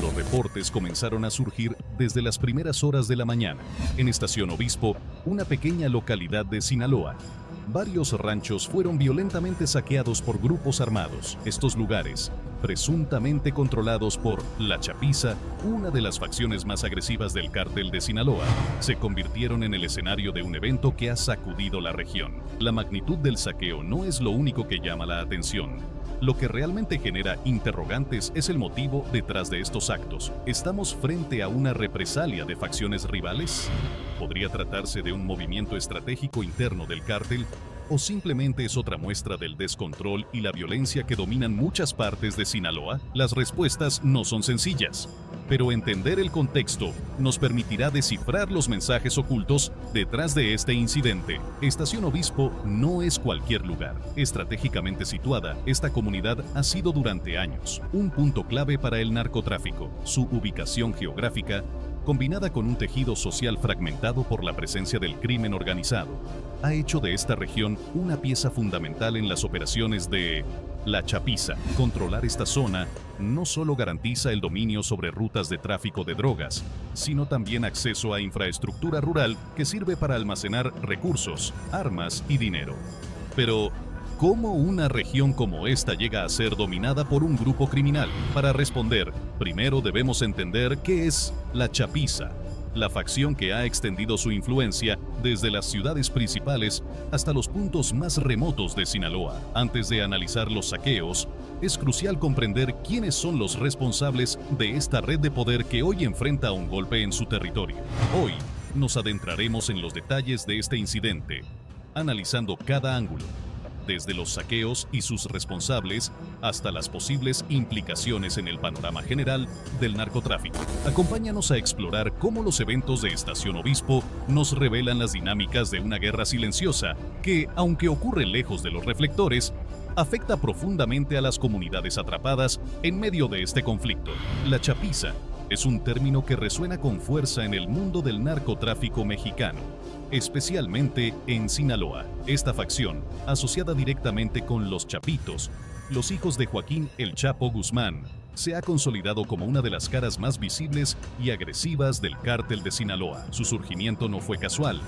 Los reportes comenzaron a surgir desde las primeras horas de la mañana. En Estación Obispo, una pequeña localidad de Sinaloa, varios ranchos fueron violentamente saqueados por grupos armados. Estos lugares, presuntamente controlados por La Chapiza, una de las facciones más agresivas del cártel de Sinaloa, se convirtieron en el escenario de un evento que ha sacudido la región. La magnitud del saqueo no es lo único que llama la atención. Lo que realmente genera interrogantes es el motivo detrás de estos actos. ¿Estamos frente a una represalia de facciones rivales? ¿Podría tratarse de un movimiento estratégico interno del cártel? ¿O simplemente es otra muestra del descontrol y la violencia que dominan muchas partes de Sinaloa? Las respuestas no son sencillas, pero entender el contexto nos permitirá descifrar los mensajes ocultos detrás de este incidente. Estación Obispo no es cualquier lugar. Estratégicamente situada, esta comunidad ha sido durante años un punto clave para el narcotráfico. Su ubicación geográfica, combinada con un tejido social fragmentado por la presencia del crimen organizado, ha hecho de esta región una pieza fundamental en las operaciones de La Chapiza. Controlar esta zona no solo garantiza el dominio sobre rutas de tráfico de drogas, sino también acceso a infraestructura rural que sirve para almacenar recursos, armas y dinero. Pero, ¿cómo una región como esta llega a ser dominada por un grupo criminal? Para responder, primero debemos entender qué es La Chapiza, la facción que ha extendido su influencia desde las ciudades principales hasta los puntos más remotos de Sinaloa. Antes de analizar los saqueos, es crucial comprender quiénes son los responsables de esta red de poder que hoy enfrenta un golpe en su territorio. Hoy nos adentraremos en los detalles de este incidente, analizando cada ángulo, desde los saqueos y sus responsables hasta las posibles implicaciones en el panorama general del narcotráfico. Acompáñanos a explorar cómo los eventos de Estación Obispo nos revelan las dinámicas de una guerra silenciosa que, aunque ocurre lejos de los reflectores, afecta profundamente a las comunidades atrapadas en medio de este conflicto. La chapiza es un término que resuena con fuerza en el mundo del narcotráfico mexicano, especialmente en Sinaloa. Esta facción, asociada directamente con los Chapitos, los hijos de Joaquín El Chapo Guzmán, se ha consolidado como una de las caras más visibles y agresivas del cártel de Sinaloa. Su surgimiento no fue casual,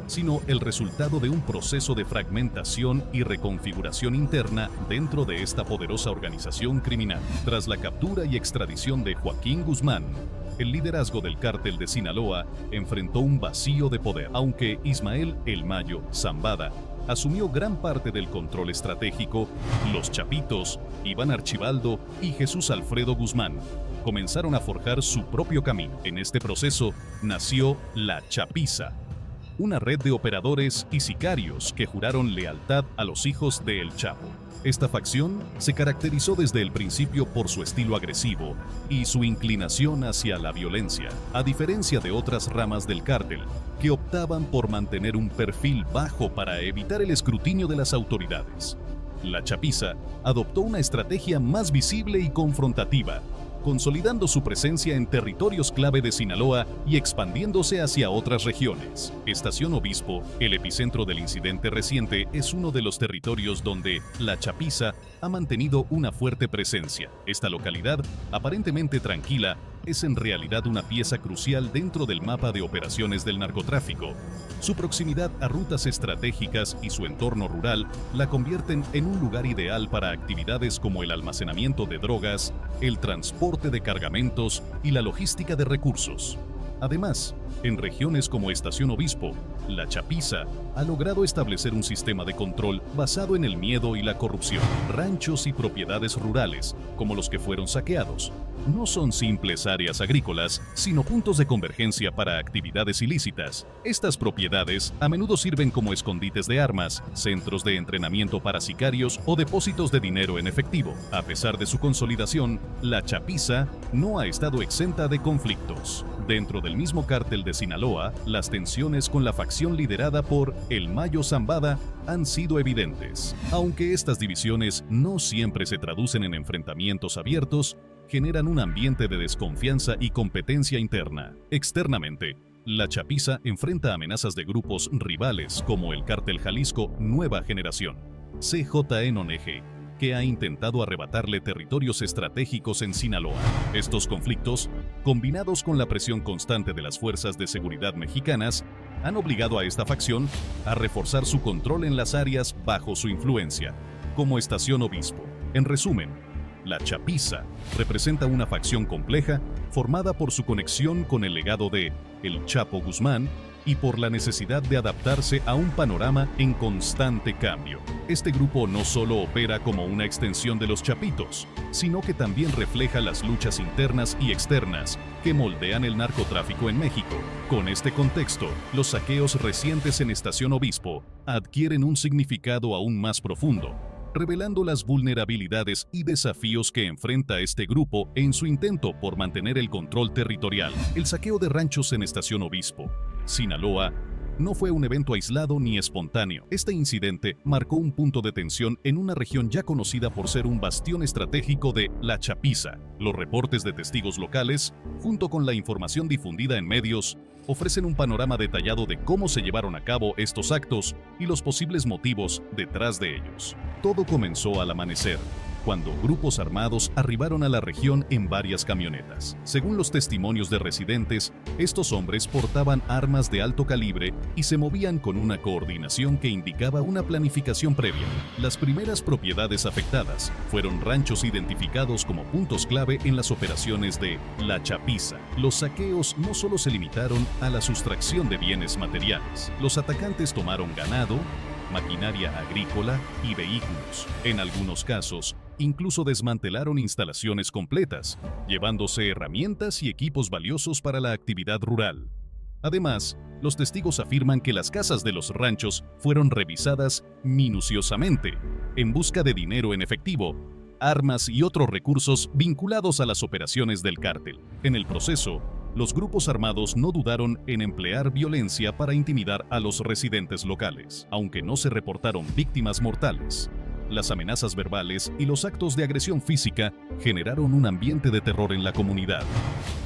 sino el resultado de un proceso de fragmentación y reconfiguración interna dentro de esta poderosa organización criminal. Tras la captura y extradición de Joaquín Guzmán, el liderazgo del cártel de Sinaloa enfrentó un vacío de poder. Aunque Ismael El Mayo Zambada asumió gran parte del control estratégico, los Chapitos, Iván Archibaldo y Jesús Alfredo Guzmán comenzaron a forjar su propio camino. En este proceso nació La Chapiza, una red de operadores y sicarios que juraron lealtad a los hijos de El Chapo. Esta facción se caracterizó desde el principio por su estilo agresivo y su inclinación hacia la violencia, a diferencia de otras ramas del cártel, que optaban por mantener un perfil bajo para evitar el escrutinio de las autoridades. La Chapiza adoptó una estrategia más visible y confrontativa, consolidando su presencia en territorios clave de Sinaloa y expandiéndose hacia otras regiones. Estación Obispo, el epicentro del incidente reciente, es uno de los territorios donde La Chapiza ha mantenido una fuerte presencia. Esta localidad, aparentemente tranquila, es en realidad una pieza crucial dentro del mapa de operaciones del narcotráfico. Su proximidad a rutas estratégicas y su entorno rural la convierten en un lugar ideal para actividades como el almacenamiento de drogas, el transporte de cargamentos y la logística de recursos. Además, en regiones como Estación Obispo, La Chapiza ha logrado establecer un sistema de control basado en el miedo y la corrupción. Ranchos y propiedades rurales, como los que fueron saqueados, no son simples áreas agrícolas, sino puntos de convergencia para actividades ilícitas. Estas propiedades a menudo sirven como escondites de armas, centros de entrenamiento para sicarios o depósitos de dinero en efectivo. A pesar de su consolidación, La Chapiza no ha estado exenta de conflictos. Dentro del mismo cártel de Sinaloa, las tensiones con la facción liderada por El Mayo Zambada han sido evidentes. Aunque estas divisiones no siempre se traducen en enfrentamientos abiertos, generan un ambiente de desconfianza y competencia interna. Externamente, La Chapiza enfrenta amenazas de grupos rivales como el Cártel Jalisco Nueva Generación, CJN, que ha intentado arrebatarle territorios estratégicos en Sinaloa. Estos conflictos, combinados con la presión constante de las fuerzas de seguridad mexicanas, han obligado a esta facción a reforzar su control en las áreas bajo su influencia, como Estación Obispo. En resumen, la Chapiza representa una facción compleja formada por su conexión con el legado de El Chapo Guzmán y por la necesidad de adaptarse a un panorama en constante cambio. Este grupo no solo opera como una extensión de los Chapitos, sino que también refleja las luchas internas y externas que moldean el narcotráfico en México. Con este contexto, los saqueos recientes en Estación Obispo adquieren un significado aún más profundo, revelando las vulnerabilidades y desafíos que enfrenta este grupo en su intento por mantener el control territorial. El saqueo de ranchos en Estación Obispo, Sinaloa, no fue un evento aislado ni espontáneo. Este incidente marcó un punto de tensión en una región ya conocida por ser un bastión estratégico de la Chapiza. Los reportes de testigos locales, junto con la información difundida en medios, ofrecen un panorama detallado de cómo se llevaron a cabo estos actos y los posibles motivos detrás de ellos. Todo comenzó al amanecer, cuando grupos armados arribaron a la región en varias camionetas. Según los testimonios de residentes, estos hombres portaban armas de alto calibre y se movían con una coordinación que indicaba una planificación previa. Las primeras propiedades afectadas fueron ranchos identificados como puntos clave en las operaciones de La Chapiza. Los saqueos no solo se limitaron a la sustracción de bienes materiales. Los atacantes tomaron ganado, maquinaria agrícola y vehículos. En algunos casos, incluso desmantelaron instalaciones completas, llevándose herramientas y equipos valiosos para la actividad rural. Además, los testigos afirman que las casas de los ranchos fueron revisadas minuciosamente, en busca de dinero en efectivo, armas y otros recursos vinculados a las operaciones del cártel. En el proceso, los grupos armados no dudaron en emplear violencia para intimidar a los residentes locales, aunque no se reportaron víctimas mortales. Las amenazas verbales y los actos de agresión física generaron un ambiente de terror en la comunidad.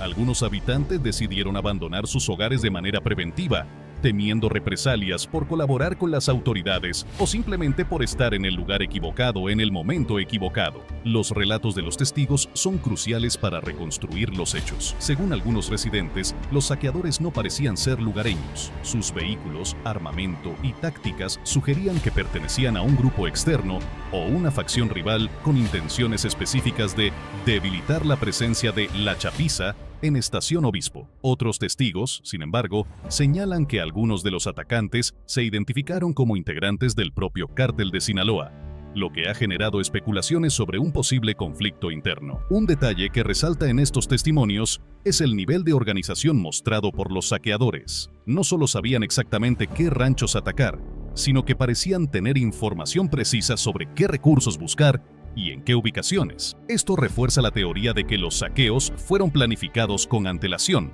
Algunos habitantes decidieron abandonar sus hogares de manera preventiva, temiendo represalias por colaborar con las autoridades o simplemente por estar en el lugar equivocado en el momento equivocado. Los relatos de los testigos son cruciales para reconstruir los hechos. Según algunos residentes, los saqueadores no parecían ser lugareños. Sus vehículos, armamento y tácticas sugerían que pertenecían a un grupo externo o una facción rival con intenciones específicas de debilitar la presencia de La Chapiza en Estación Obispo. Otros testigos, sin embargo, señalan que algunos de los atacantes se identificaron como integrantes del propio cártel de Sinaloa, lo que ha generado especulaciones sobre un posible conflicto interno. Un detalle que resalta en estos testimonios es el nivel de organización mostrado por los saqueadores. No solo sabían exactamente qué ranchos atacar, sino que parecían tener información precisa sobre qué recursos buscar y en qué ubicaciones. Esto refuerza la teoría de que los saqueos fueron planificados con antelación,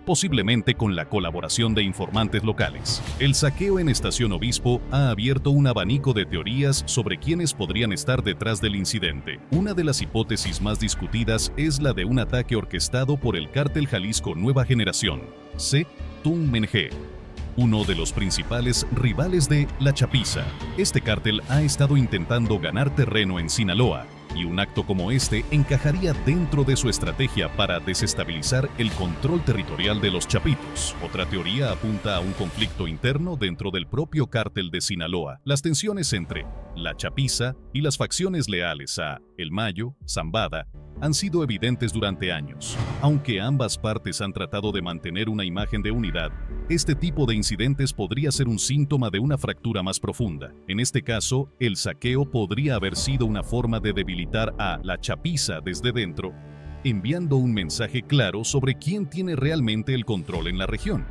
posiblemente con la colaboración de informantes locales. El saqueo en Estación Obispo ha abierto un abanico de teorías sobre quiénes podrían estar detrás del incidente. Una de las hipótesis más discutidas es la de un ataque orquestado por el cártel Jalisco Nueva Generación, C-Tum-Menge, uno de los principales rivales de La Chapiza. Este cártel ha estado intentando ganar terreno en Sinaloa, y un acto como este encajaría dentro de su estrategia para desestabilizar el control territorial de los Chapitos. Otra teoría apunta a un conflicto interno dentro del propio cártel de Sinaloa. Las tensiones entre La Chapiza y las facciones leales a El Mayo, Zambada, han sido evidentes durante años. Aunque ambas partes han tratado de mantener una imagen de unidad, este tipo de incidentes podría ser un síntoma de una fractura más profunda. En este caso, el saqueo podría haber sido una forma de debilitar a La Chapiza desde dentro, enviando un mensaje claro sobre quién tiene realmente el control en la región.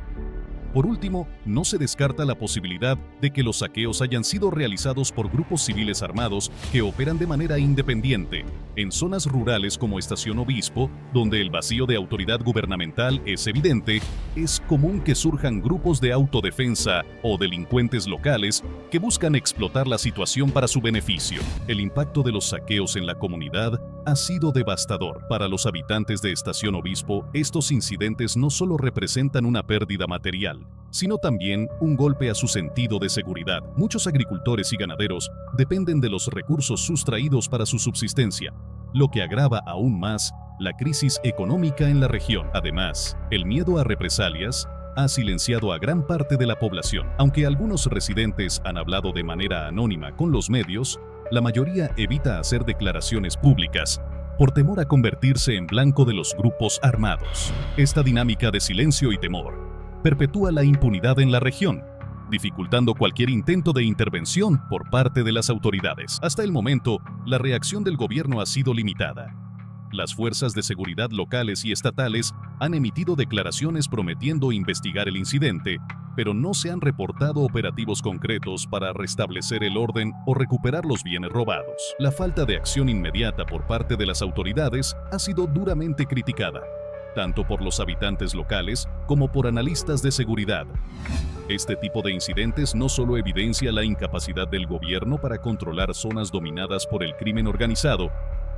Por último, no se descarta la posibilidad de que los saqueos hayan sido realizados por grupos civiles armados que operan de manera independiente, en zonas rurales como Estación Obispo, donde el vacío de autoridad gubernamental es evidente. Es común que surjan grupos de autodefensa o delincuentes locales que buscan explotar la situación para su beneficio. El impacto de los saqueos en la comunidad ha sido devastador. Para los habitantes de Estación Obispo, estos incidentes no solo representan una pérdida material, sino también un golpe a su sentido de seguridad. Muchos agricultores y ganaderos dependen de los recursos sustraídos para su subsistencia, lo que agrava aún más la crisis económica en la región. Además, el miedo a represalias ha silenciado a gran parte de la población. Aunque algunos residentes han hablado de manera anónima con los medios, la mayoría evita hacer declaraciones públicas por temor a convertirse en blanco de los grupos armados. Esta dinámica de silencio y temor perpetúa la impunidad en la región, dificultando cualquier intento de intervención por parte de las autoridades. Hasta el momento, la reacción del gobierno ha sido limitada. Las fuerzas de seguridad locales y estatales han emitido declaraciones prometiendo investigar el incidente, pero no se han reportado operativos concretos para restablecer el orden o recuperar los bienes robados. La falta de acción inmediata por parte de las autoridades ha sido duramente criticada, tanto por los habitantes locales como por analistas de seguridad. Este tipo de incidentes no solo evidencia la incapacidad del gobierno para controlar zonas dominadas por el crimen organizado,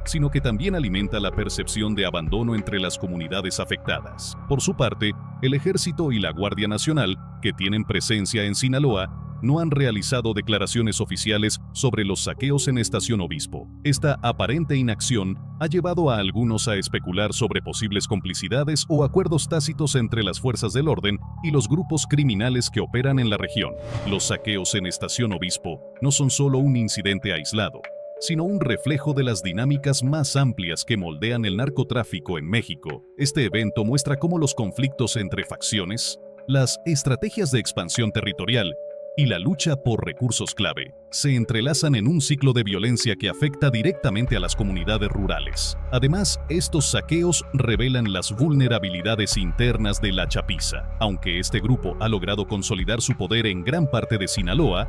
sino que también alimenta la percepción de abandono entre las comunidades afectadas. Por su parte, el Ejército y la Guardia Nacional, que tienen presencia en Sinaloa, no han realizado declaraciones oficiales sobre los saqueos en Estación Obispo. Esta aparente inacción ha llevado a algunos a especular sobre posibles complicidades o acuerdos tácitos entre las fuerzas del orden y los grupos criminales que operan en la región. Los saqueos en Estación Obispo no son solo un incidente aislado, sino un reflejo de las dinámicas más amplias que moldean el narcotráfico en México. Este evento muestra cómo los conflictos entre facciones, las estrategias de expansión territorial y la lucha por recursos clave se entrelazan en un ciclo de violencia que afecta directamente a las comunidades rurales. Además, estos saqueos revelan las vulnerabilidades internas de la Chapiza. Aunque este grupo ha logrado consolidar su poder en gran parte de Sinaloa,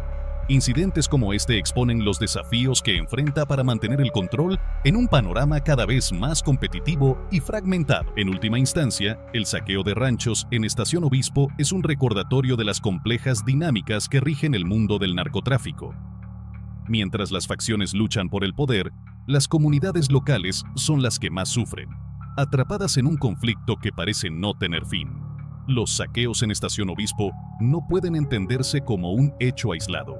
incidentes como este exponen los desafíos que enfrenta para mantener el control en un panorama cada vez más competitivo y fragmentado. En última instancia, el saqueo de ranchos en Estación Obispo es un recordatorio de las complejas dinámicas que rigen el mundo del narcotráfico. Mientras las facciones luchan por el poder, las comunidades locales son las que más sufren, atrapadas en un conflicto que parece no tener fin. Los saqueos en Estación Obispo no pueden entenderse como un hecho aislado.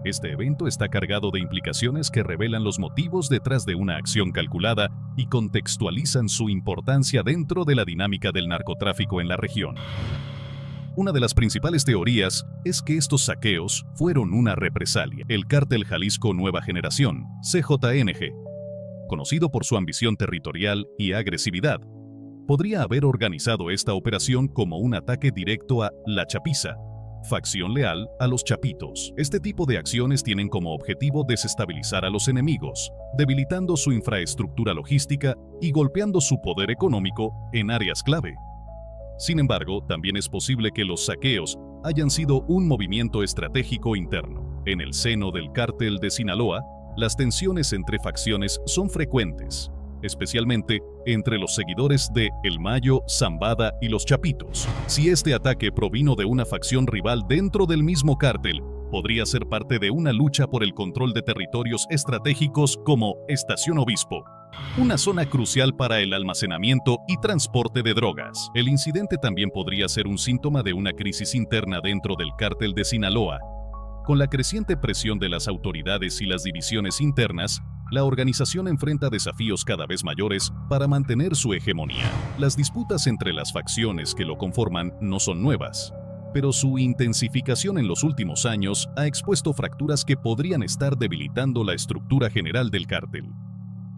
Este evento está cargado de implicaciones que revelan los motivos detrás de una acción calculada y contextualizan su importancia dentro de la dinámica del narcotráfico en la región. Una de las principales teorías es que estos saqueos fueron una represalia. El Cártel Jalisco Nueva Generación, CJNG, conocido por su ambición territorial y agresividad, podría haber organizado esta operación como un ataque directo a La Chapiza, facción leal a los Chapitos. Este tipo de acciones tienen como objetivo desestabilizar a los enemigos, debilitando su infraestructura logística y golpeando su poder económico en áreas clave. Sin embargo, también es posible que los saqueos hayan sido un movimiento estratégico interno. En el seno del Cártel de Sinaloa, las tensiones entre facciones son frecuentes, especialmente entre los seguidores de El Mayo, Zambada y los Chapitos. Si este ataque provino de una facción rival dentro del mismo cártel, podría ser parte de una lucha por el control de territorios estratégicos como Estación Obispo, una zona crucial para el almacenamiento y transporte de drogas. El incidente también podría ser un síntoma de una crisis interna dentro del Cártel de Sinaloa. Con la creciente presión de las autoridades y las divisiones internas, la organización enfrenta desafíos cada vez mayores para mantener su hegemonía. Las disputas entre las facciones que lo conforman no son nuevas, pero su intensificación en los últimos años ha expuesto fracturas que podrían estar debilitando la estructura general del cártel.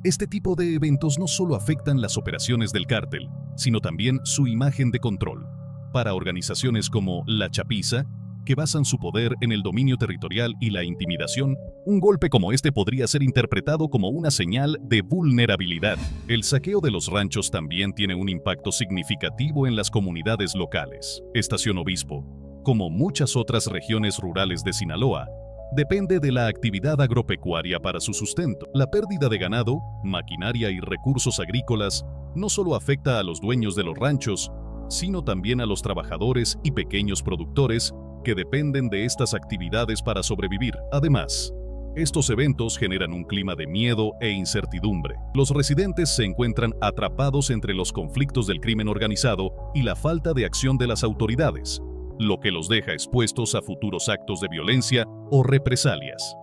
Este tipo de eventos no solo afectan las operaciones del cártel, sino también su imagen de control. Para organizaciones como La Chapiza, que basan su poder en el dominio territorial y la intimidación, un golpe como este podría ser interpretado como una señal de vulnerabilidad. El saqueo de los ranchos también tiene un impacto significativo en las comunidades locales. Estación Obispo, como muchas otras regiones rurales de Sinaloa, depende de la actividad agropecuaria para su sustento. La pérdida de ganado, maquinaria y recursos agrícolas no solo afecta a los dueños de los ranchos, sino también a los trabajadores y pequeños productores que dependen de estas actividades para sobrevivir. Además, Estos eventos generan un clima de miedo e incertidumbre. Los residentes se encuentran atrapados entre los conflictos del crimen organizado y la falta de acción de las autoridades, lo que los deja expuestos a futuros actos de violencia o represalias.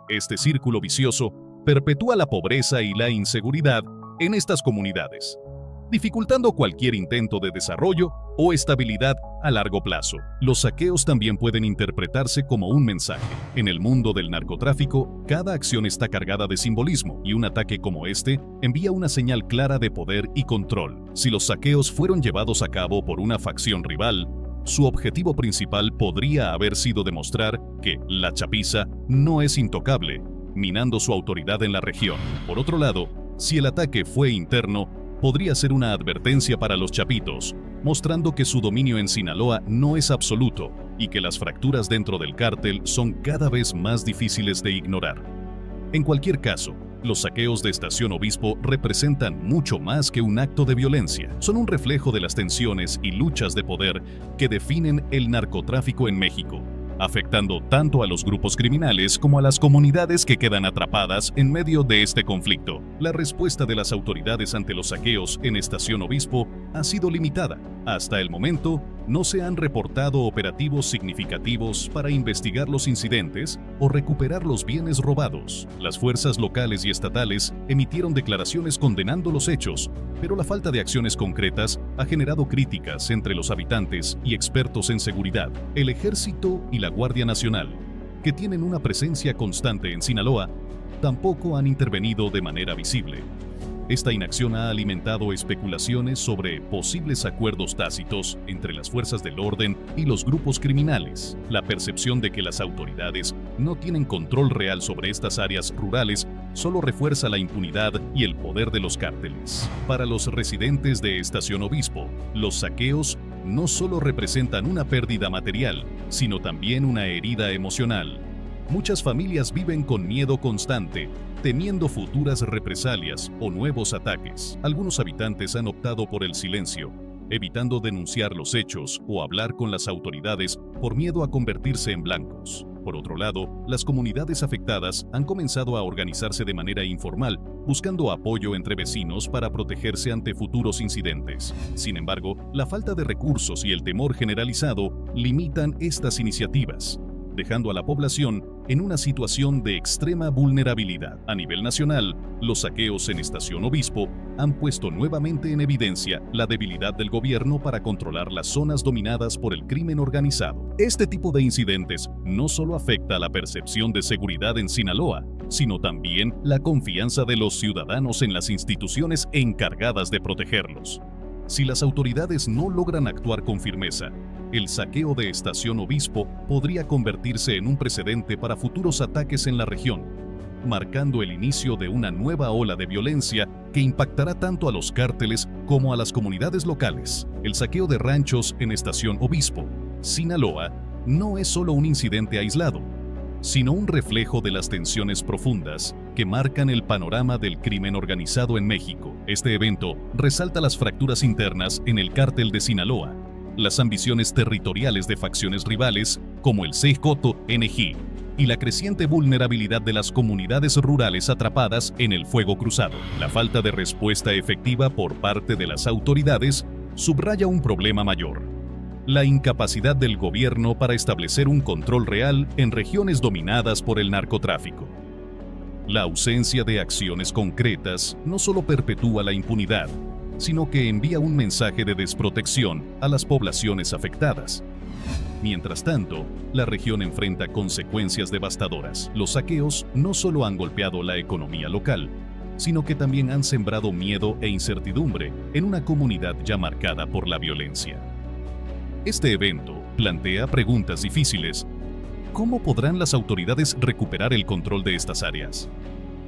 Este círculo vicioso perpetúa la pobreza y la inseguridad en estas comunidades, dificultando cualquier intento de desarrollo o estabilidad a largo plazo. Los saqueos también pueden interpretarse como un mensaje. En el mundo del narcotráfico, cada acción está cargada de simbolismo, y un ataque como este envía una señal clara de poder y control. Si los saqueos fueron llevados a cabo por una facción rival, su objetivo principal podría haber sido demostrar que la chapiza no es intocable, minando su autoridad en la región. Por otro lado, si el ataque fue interno, podría ser una advertencia para los chapitos, mostrando que su dominio en Sinaloa no es absoluto y que las fracturas dentro del cártel son cada vez más difíciles de ignorar. En cualquier caso, los saqueos de Estación Obispo representan mucho más que un acto de violencia. Son un reflejo de las tensiones y luchas de poder que definen el narcotráfico en México, afectando tanto a los grupos criminales como a las comunidades que quedan atrapadas en medio de este conflicto. La respuesta de las autoridades ante los saqueos en Estación Obispo ha sido limitada. Hasta el momento, no se han reportado operativos significativos para investigar los incidentes o recuperar los bienes robados. Las fuerzas locales y estatales emitieron declaraciones condenando los hechos, pero la falta de acciones concretas ha generado críticas entre los habitantes y expertos en seguridad. El Ejército y la Guardia Nacional, que tienen una presencia constante en Sinaloa, tampoco han intervenido de manera visible. Esta inacción ha alimentado especulaciones sobre posibles acuerdos tácitos entre las fuerzas del orden y los grupos criminales. La percepción de que las autoridades no tienen control real sobre estas áreas rurales solo refuerza la impunidad y el poder de los cárteles. Para los residentes de Estación Obispo, los saqueos no solo representan una pérdida material, sino también una herida emocional. Muchas familias viven con miedo constante, temiendo futuras represalias o nuevos ataques. Algunos habitantes han optado por el silencio, evitando denunciar los hechos o hablar con las autoridades por miedo a convertirse en blancos. Por otro lado, las comunidades afectadas han comenzado a organizarse de manera informal, buscando apoyo entre vecinos para protegerse ante futuros incidentes. Sin embargo, la falta de recursos y el temor generalizado limitan estas iniciativas, dejando a la población en una situación de extrema vulnerabilidad. A nivel nacional, los saqueos en Estación Obispo han puesto nuevamente en evidencia la debilidad del gobierno para controlar las zonas dominadas por el crimen organizado. Este tipo de incidentes no solo afecta a la percepción de seguridad en Sinaloa, sino también la confianza de los ciudadanos en las instituciones encargadas de protegerlos. Si las autoridades no logran actuar con firmeza, el saqueo de Estación Obispo podría convertirse en un precedente para futuros ataques en la región, marcando el inicio de una nueva ola de violencia que impactará tanto a los cárteles como a las comunidades locales. El saqueo de ranchos en Estación Obispo, Sinaloa, no es solo un incidente aislado, sino un reflejo de las tensiones profundas que marcan el panorama del crimen organizado en México. Este evento resalta las fracturas internas en el cártel de Sinaloa, las ambiciones territoriales de facciones rivales como el CJNG y la creciente vulnerabilidad de las comunidades rurales atrapadas en el fuego cruzado. La falta de respuesta efectiva por parte de las autoridades subraya un problema mayor: la incapacidad del gobierno para establecer un control real en regiones dominadas por el narcotráfico. La ausencia de acciones concretas no solo perpetúa la impunidad, sino que envía un mensaje de desprotección a las poblaciones afectadas. Mientras tanto, la región enfrenta consecuencias devastadoras. Los saqueos no solo han golpeado la economía local, sino que también han sembrado miedo e incertidumbre en una comunidad ya marcada por la violencia. Este evento plantea preguntas difíciles. ¿Cómo podrán las autoridades recuperar el control de estas áreas?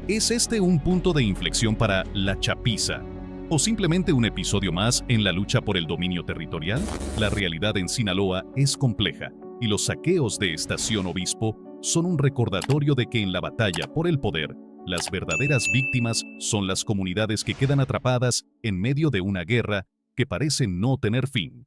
¿Es este un punto de inflexión para la chapiza, o simplemente un episodio más en la lucha por el dominio territorial? La realidad en Sinaloa es compleja, y los saqueos de Estación Obispo son un recordatorio de que en la batalla por el poder, las verdaderas víctimas son las comunidades que quedan atrapadas en medio de una guerra que parece no tener fin.